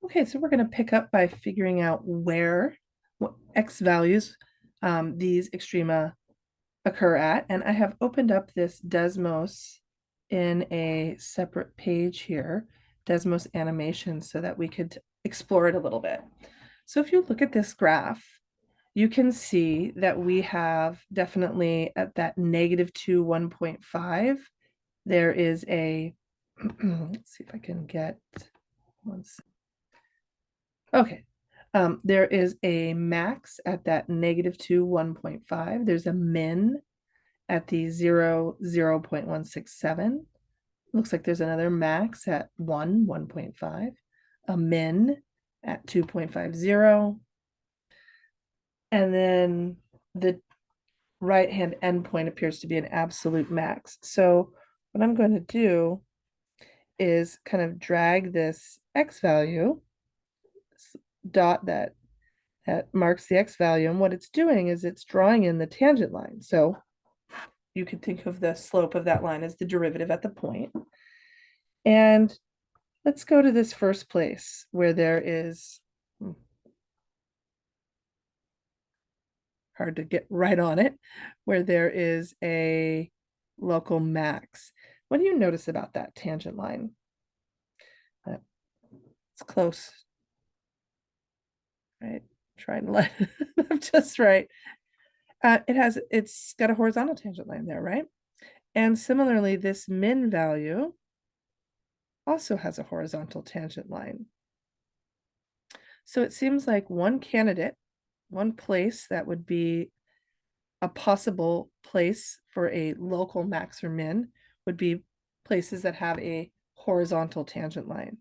Okay, so we're going to pick up by figuring out where what x values these extrema occur at. And I have opened up this Desmos in a separate page here, Desmos animation, so that we could explore it a little bit. So if you look at this graph, you can see that we have definitely at that -2, 1.5, there is a, let's see if I can get one. Okay. There is a max at that -2, 1.5. There's a min at the 0.167. Looks like there's another max at 1.5, a min at 2.50, and then the right-hand endpoint appears to be an absolute max. So what I'm going to do is kind of drag this x value, dot that marks the x value. And what it's doing is it's drawing in the tangent line. So you could think of the slope of that line as the derivative at the point. And let's go to this first place where there is, hard to get right on it, where there is a local max. What do you notice about that tangent line? It's close, right? Trying to let I'm just right. It's got a horizontal tangent line there, right? And similarly, this min value also has a horizontal tangent line. So it seems like one candidate, one place that would be a possible place for a local max or min would be places that have a horizontal tangent line.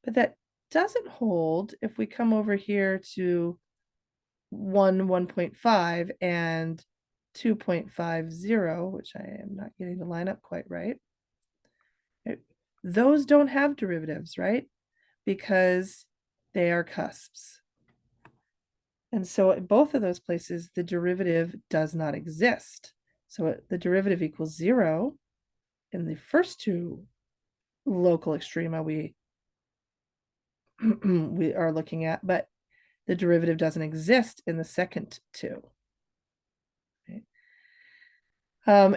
But that doesn't hold if we come over here to 1.5, and 2.50, which I am not getting to line up quite right. Those don't have derivatives, right? Because they are cusps. And so at both of those places, the derivative does not exist. So the derivative equals 0 in the first two local extrema we we are looking at, but the derivative doesn't exist in the second two.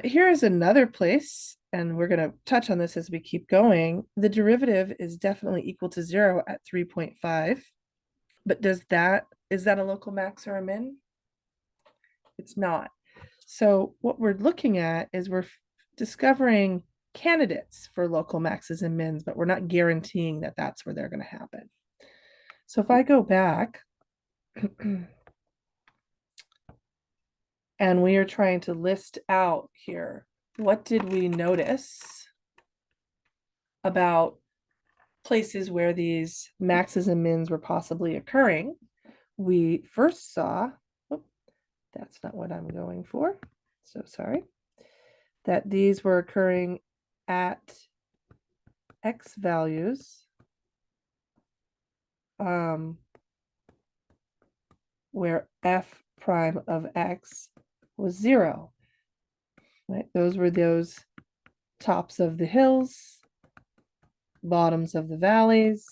Here is another place, and we're going to touch on this as we keep going. The derivative is definitely equal to 0 at 3.5, but is that a local max or a min? It's not. So what we're looking at is we're discovering candidates for local maxes and mins, but we're not guaranteeing that that's where they're going to happen. So if I go back and we are trying to list out here, what did we notice about places where these maxes and mins were possibly occurring? We first saw, oh, that's not what I'm going for. So sorry. That these were occurring at x values where f prime of x was 0. Right? Those were those tops of the hills, bottoms of the valleys.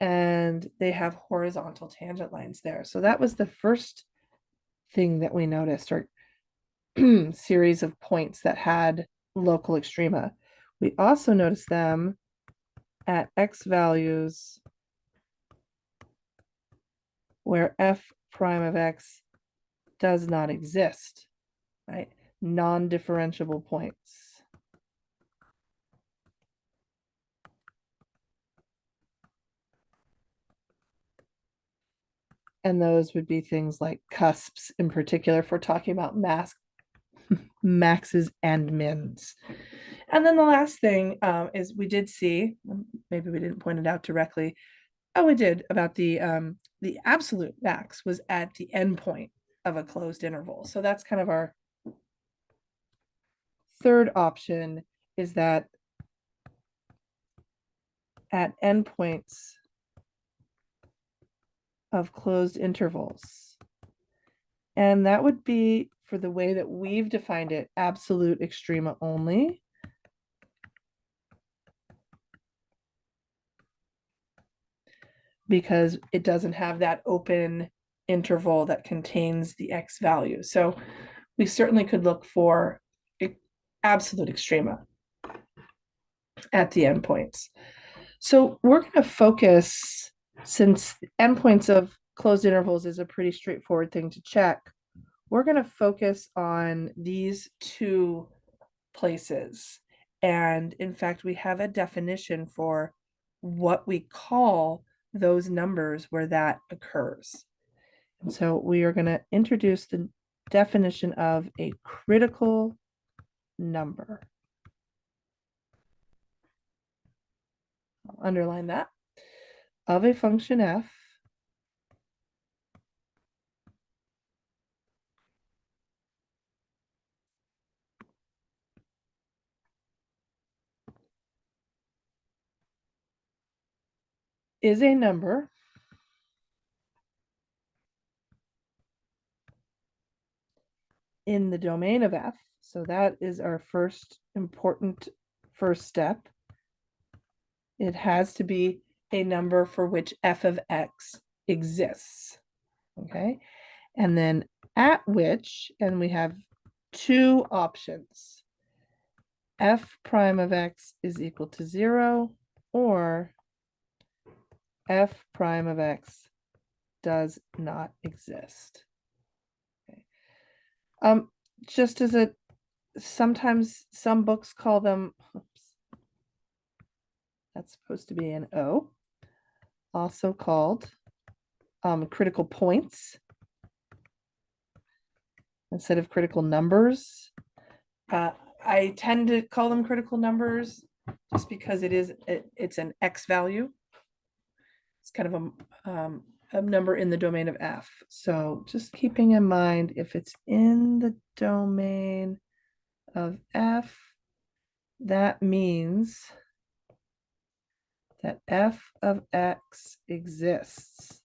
And they have horizontal tangent lines there. So that was the first thing that we noticed, or series of points that had local extrema. We also noticed them at x values where f prime of x does not exist, right? Non-differentiable points. And those would be things like cusps in particular, if we're talking about maxes and mins. And then the last thing is we did see, maybe we didn't point it out directly. Oh, we did, about the absolute max was at the endpoint of a closed interval. So that's kind of our third option, is that at endpoints of closed intervals. And that would be, for the way that we've defined it, absolute extrema only. because it doesn't have that open interval that contains the x value. So we certainly could look for absolute extrema at the endpoints. So we're going to focus, since endpoints of closed intervals is a pretty straightforward thing to check, we're going to focus on these two places. And in fact, we have a definition for what we call those numbers where that occurs. And so we are going to introduce the definition of a critical number. I'll underline that. Of a function f is a number in the domain of f. So that is our first important first step. It has to be a number for which f of x exists. Okay. And then at which, and we have two options. F prime of x is equal to 0, or f prime of x does not exist. Okay. Just as a, sometimes some books call them, oops, that's supposed to be an O, also called critical points instead of critical numbers. I tend to call them critical numbers just because it's an X value. It's kind of a number in the domain of F. So just keeping in mind, if it's in the domain of F, that means that f of x exists.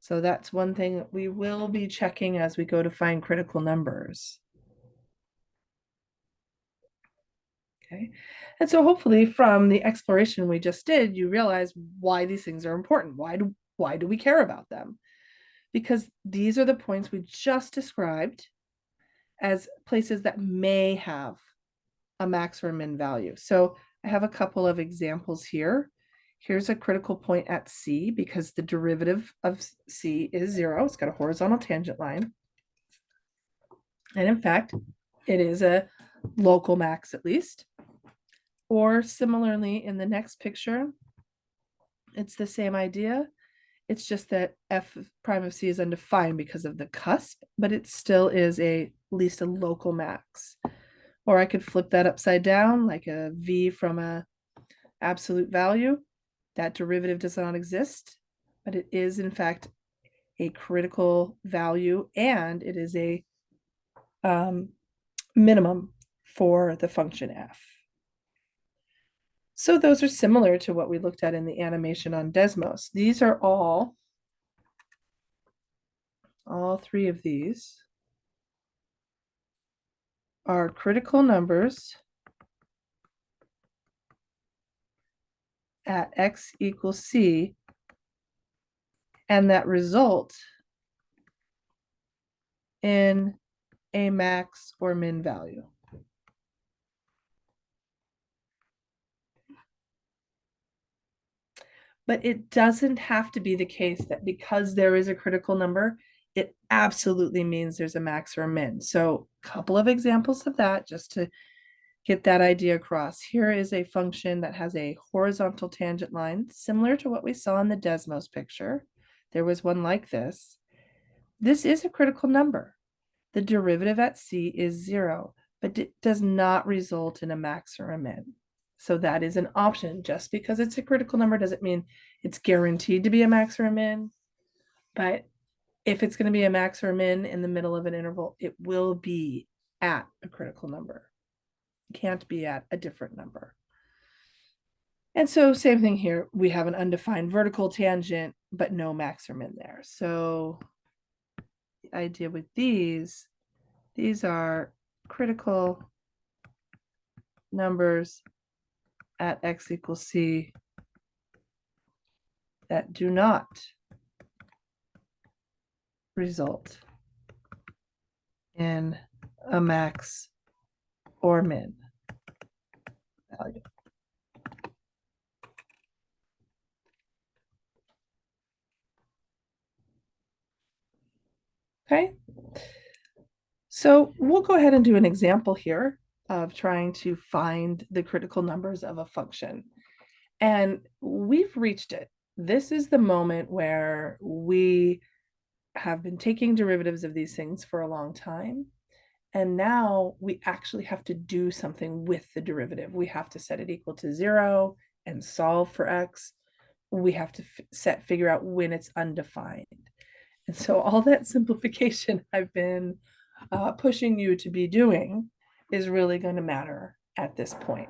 So that's one thing that we will be checking as we go to find critical numbers. Okay. And so hopefully from the exploration we just did, you realize why these things are important. Why do we care about them? Because these are the points we just described as places that may have a max or min value. So I have a couple of examples here. Here's a critical point at C because the derivative of C is 0. It's got a horizontal tangent line. And in fact, it is a local max at least. Or similarly, in the next picture, it's the same idea. It's just that f prime of C is undefined because of the cusp, but it still is at least a local max. Or I could flip that upside down like a v from a absolute value. That derivative does not exist, but it is in fact a critical value, and it is a minimum for the function f. So those are similar to what we looked at in the animation on Desmos. These are all three of these are critical numbers at x equals c, and that result in a max or min value. But it doesn't have to be the case that because there is a critical number, it absolutely means there's a max or a min. So a couple of examples of that just to get that idea across. Here is a function that has a horizontal tangent line, similar to what we saw in the Desmos picture. There was one like this. This is a critical number. The derivative at c is 0, but it does not result in a max or a min. So that is an option. Just because it's a critical number doesn't mean it's guaranteed to be a max or a min. But if it's going to be a max or a min in the middle of an interval, it will be at a critical number. It can't be at a different number. And so same thing here. We have an undefined vertical tangent, but no max or min there. So the idea with these are critical numbers at x equals c that do not result in a max or min value. Okay, so we'll go ahead and do an example here of trying to find the critical numbers of a function. And we've reached it. This is the moment where we have been taking derivatives of these things for a long time. And now we actually have to do something with the derivative. We have to set it equal to 0 and solve for x. We have to figure out when it's undefined. And so all that simplification I've been pushing you to be doing is really going to matter at this point.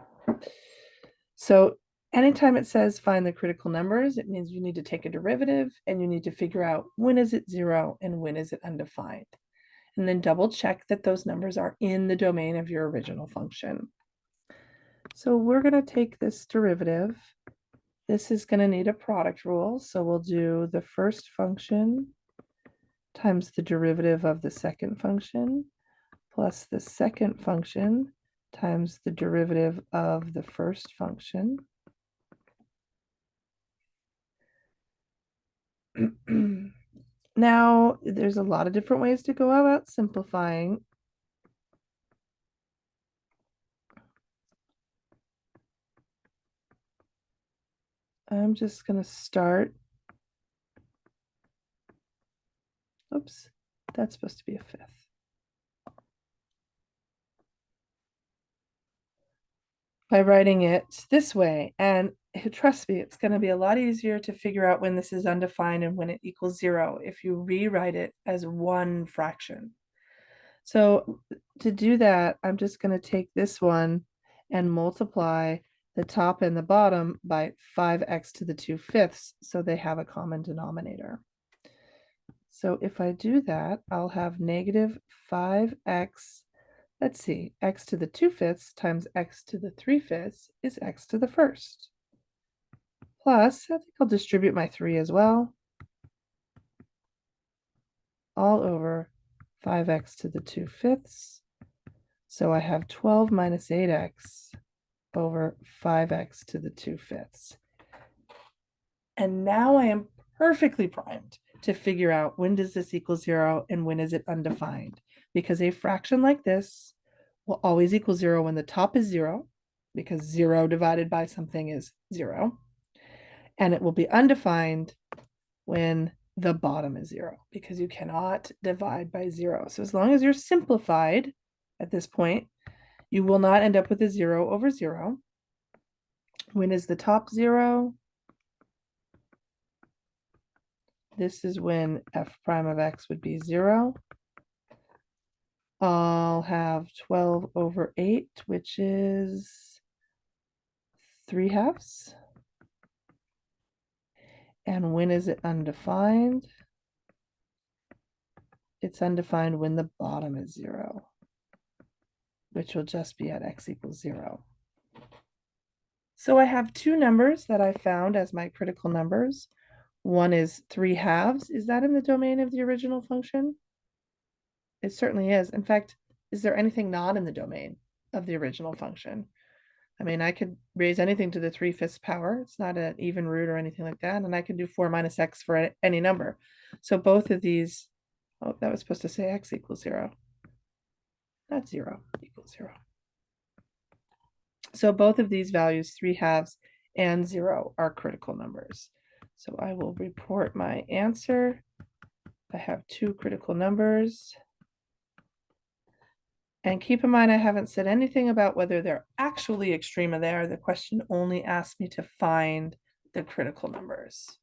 So anytime it says find the critical numbers, it means you need to take a derivative and you need to figure out when is it 0 and when is it undefined. And then double check that those numbers are in the domain of your original function. So we're going to take this derivative. This is going to need a product rule. So we'll do the first function times the derivative of the second function plus the second function times the derivative of the first function. Now, there's a lot of different ways to go about simplifying. I'm just going to start. Oops, that's supposed to be a fifth. By writing it this way. And trust me, it's going to be a lot easier to figure out when this is undefined and when it equals 0 if you rewrite it as one fraction. So to do that, I'm just going to take this one and multiply the top and the bottom by 5x to the 2/5 so they have a common denominator. So if I do that, I'll have negative 5x. Let's see, x to the 2/5 times x to the 3/5 is x to the first. Plus, I think I'll distribute my 3 as well. All over 5x to the 2/5. So I have 12 minus 8x over 5x to the 2/5. And now I am perfectly primed to figure out when does this equal 0 and when is it undefined. Because a fraction like this will always equal 0 when the top is 0, because 0 divided by something is 0. And it will be undefined when the bottom is 0, because you cannot divide by 0. So as long as you're simplified at this point, you will not end up with a 0 over 0. When is the top 0? This is when f prime of x would be 0. I'll have 12 over 8, which is 3/2. And when is it undefined? It's undefined when the bottom is 0, which will just be at x equals 0. So I have two numbers that I found as my critical numbers. One is 3/2. Is that in the domain of the original function? It certainly is. In fact, is there anything not in the domain of the original function? I mean, I could raise anything to the 3/5 power. It's not an even root or anything like that. And I could do 4 minus x for any number. So both of these, oh, that was supposed to say x equals 0. Not 0 equals 0. So both of these values, 3/2 and 0, are critical numbers. So I will report my answer. I have two critical numbers. And keep in mind, I haven't said anything about whether they're actually extrema there. The question only asked me to find the critical numbers.